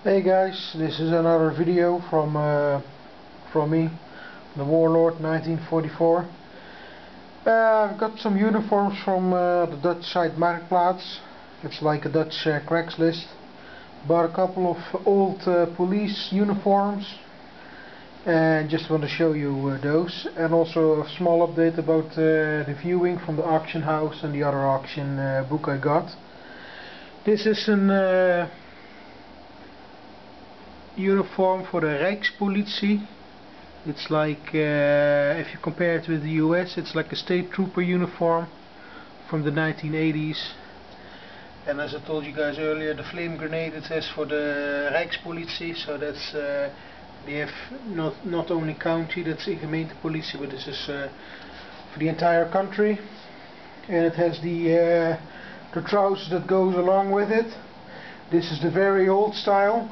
Hey guys, this is another video from me, the Warlord 1944. I've got some uniforms from the Dutch site Marktplaats. It's like a Dutch Craigslist. Bought a couple of old police uniforms and just want to show you those, and also a small update about the viewing from the auction house and the other auction book I got. This is an uniform for the Rijkspolitie. It's like, if you compare it with the US, it's like a state trooper uniform from the 1980s. And as I told you guys earlier, the flame grenade it has for the Rijkspolitie, so that's they have not only county, that's the gemeentepolitie, but this is for the entire country. And it has the trousers that goes along with it. This is the very old style,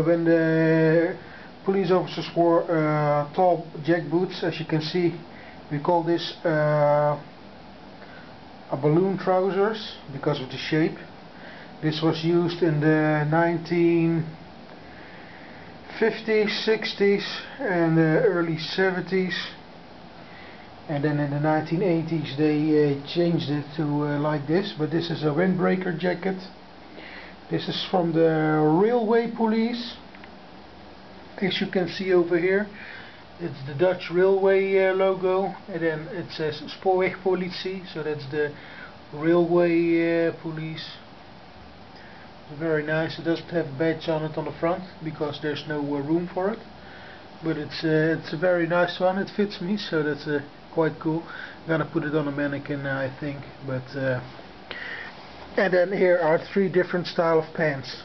when the police officers wore tall jack boots. As you can see, we call this a balloon trousers because of the shape. This was used in the 1950s, 60s and the early 70s. And then in the 1980s they changed it to like this, but this is a windbreaker jacket. This is from the railway police. As you can see over here, it's the Dutch railway logo, and then it says Spoorwegpolitie, so that's the railway police. It's very nice. It doesn't have a badge on it on the front because there's no room for it, but it's a very nice one. It fits me, so that's quite cool. I'm gonna put it on a mannequin, I think, but and then here are three different style of pants.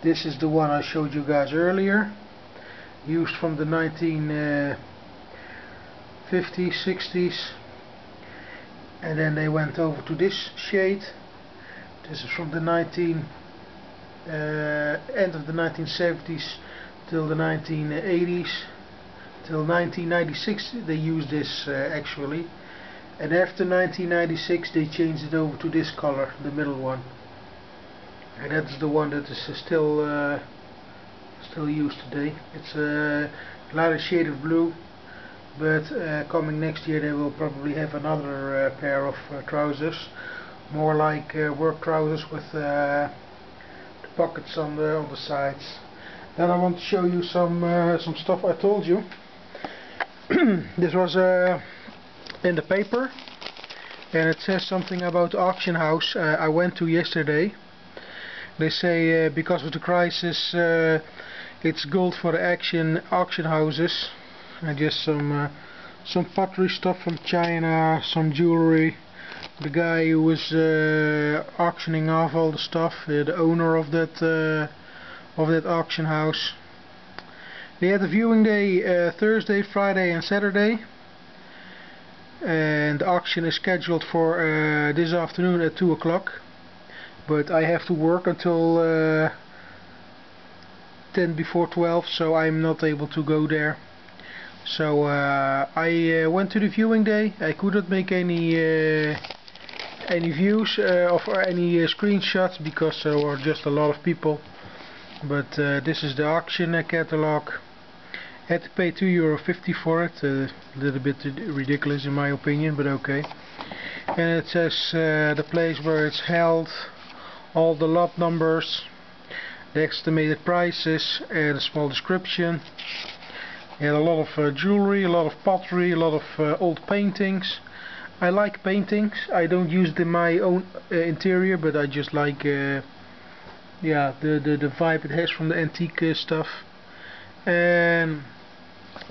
This is the one I showed you guys earlier, used from the 1950s, 60s, and then they went over to this shade. This is from the end of the 1970s till the 1980s, till 1996 they used this actually. And after 1996 they changed it over to this color, the middle one. And that's the one that is still used today. It's a lighter shade of blue, but coming next year they will probably have another pair of trousers, more like work trousers with the pockets on the sides. Then I want to show you some stuff I told you. This was in the paper, and it says something about the auction house I went to yesterday. They say because of the crisis it's gold for the auction houses, and just some pottery stuff from China, some jewelry. The guy who was auctioning off all the stuff, the owner of that auction house. They had a viewing day Thursday, Friday and Saturday, and the auction is scheduled for this afternoon at 2 o'clock, but I have to work until 10 before 12, so I'm not able to go there. So I went to the viewing day. I couldn't make any views or any screenshots because there were just a lot of people. But this is the auction catalog. Had to pay €2.50 for it, a little bit ridiculous in my opinion, but okay. And it says the place where it's held, all the lot numbers, the estimated prices, and a small description. Had a lot of jewelry, a lot of pottery, a lot of old paintings. I like paintings. I don't use it in my own interior, but I just like yeah, the vibe it has from the antique stuff. And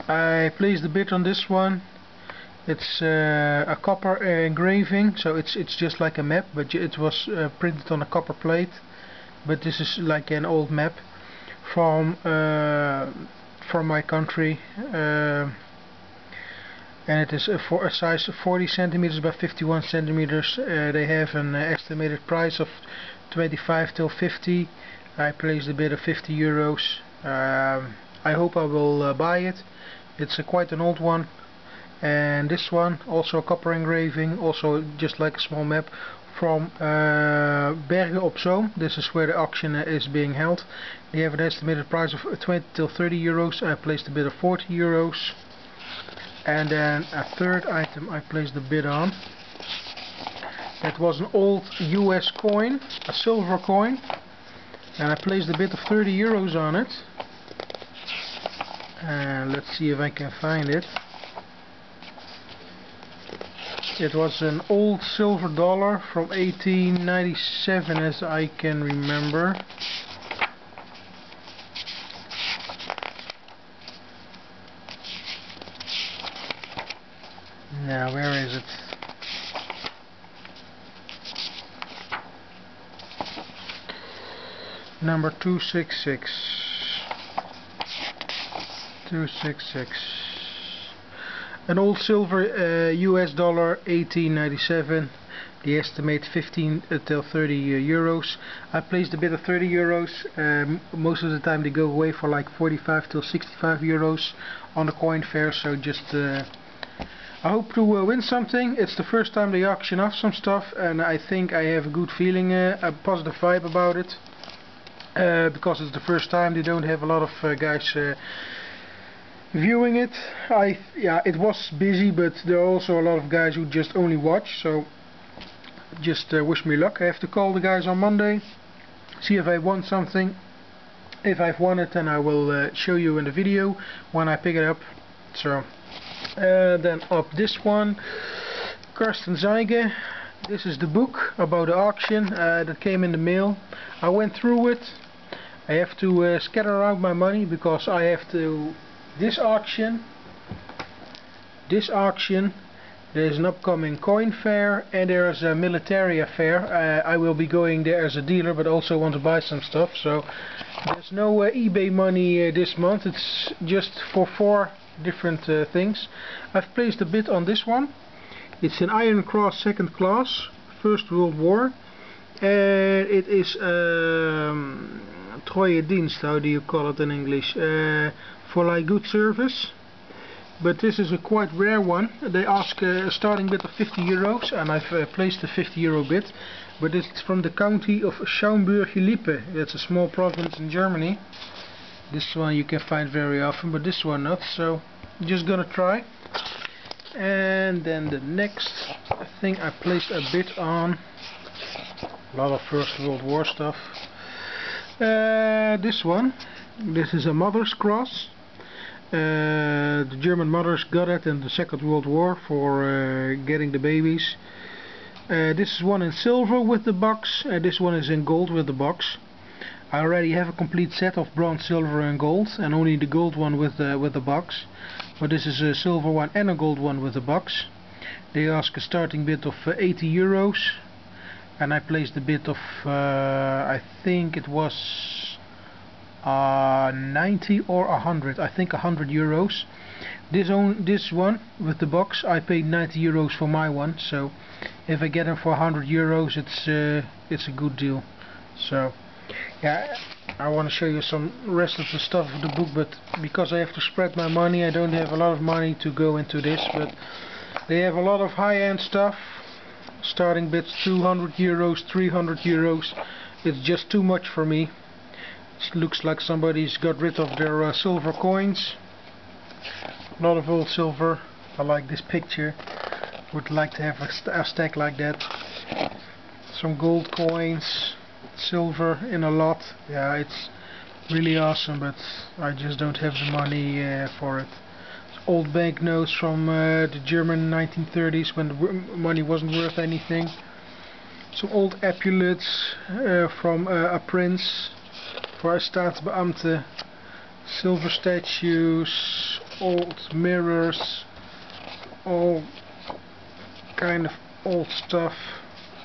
I placed a bid on this one. It's a copper engraving, so it's just like a map, but it was printed on a copper plate. But this is like an old map from my country, and it is for a size of 40 centimeters by 51 centimeters. They have an estimated price of 25 till 50. I placed a bid of €50. I hope I will buy it. It's quite an old one. And this one, also a copper engraving, also just like a small map, from Bergen op Zoom. This is where the auction is being held. They have an estimated price of 20 till 30 euros. I placed a bid of 40 euros. And then a third item I placed a bid on. That was an old US coin, a silver coin. And I placed a bid of 30 euros on it. And let's see if I can find it. It was an old silver dollar from 1897, as I can remember. Now, where is it? Number 266. 266. An old silver US dollar 1897. The estimate 15 till 30 euros. I placed a bid of 30 euros. Most of the time they go away for like 45 till 65 euros on the coin fair. So just I hope to win something. It's the first time they auction off some stuff, and I think I have a good feeling, a positive vibe about it. Because it's the first time, they don't have a lot of guys viewing it. Yeah, it was busy, but there are also a lot of guys who just only watch, so just wish me luck. I have to call the guys on Monday, see if I won something. If I've won it, then I will show you in the video when I pick it up. So then up this one, Karsten Zeige. This is the book about the auction that came in the mail. I went through it. I have to scatter out my money because I have to. This auction, there's an upcoming coin fair, and there's a military fair. I will be going there as a dealer, but also want to buy some stuff. So there's no eBay money this month. It's just for 4 different things. I've placed a bid on this one. It's an Iron Cross 2nd class, First World War, and it is Treue Dienst, how do you call it in English? For like good service. But this is a quite rare one. They ask a starting bid of 50 euros, and I've placed a 50 euro bid. But it's from the county of Schaumburg-Lippe. It's a small province in Germany. This one you can find very often, but this one not. So I'm just gonna try. And then the next thing I placed a bid on, a lot of First World War stuff. This one. This is a mother's cross. The German mothers got it in the Second World War for getting the babies. This is one in silver with the box. This one is in gold with the box. I already have a complete set of bronze, silver and gold, and only the gold one with the box. But this is a silver one and a gold one with the box. They ask a starting bid of 80 euros, and I placed a bid of I think it was 90 or 100. I think 100 euros. This one with the box, I paid 90 euros for my one. So if I get them for 100 euros, it's a good deal. So yeah, I want to show you some rest of the stuff of the book, but because I have to spread my money, I don't have a lot of money to go into this. But they have a lot of high-end stuff. Starting bids 200 euros, 300 euros. It's just too much for me. It looks like somebody's got rid of their silver coins. A lot of old silver. I like this picture. Would like to have a stack like that. Some gold coins, silver in a lot. Yeah, it's really awesome, but I just don't have the money for it. Old banknotes from the German 1930s when the money wasn't worth anything. Some old epaulets from a prince for a staatsbeamte. Silver statues, old mirrors, all kind of old stuff,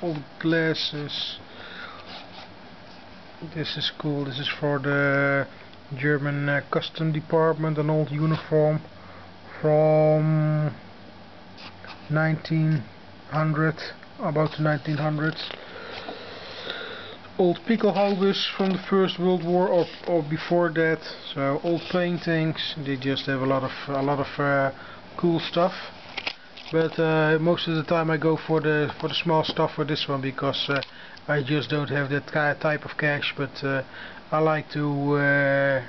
old glasses. This is cool. This is for the German custom department, an old uniform from 1900, about the 1900s. Old pickelhaubes from the First World War or before that. So old paintings. They just have a lot of cool stuff. but most of the time I go for the small stuff for this one, because I just don't have that type of cash. But I like to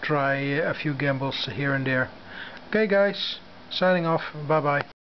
try a few gambles here and there. Okay guys, signing off, bye bye.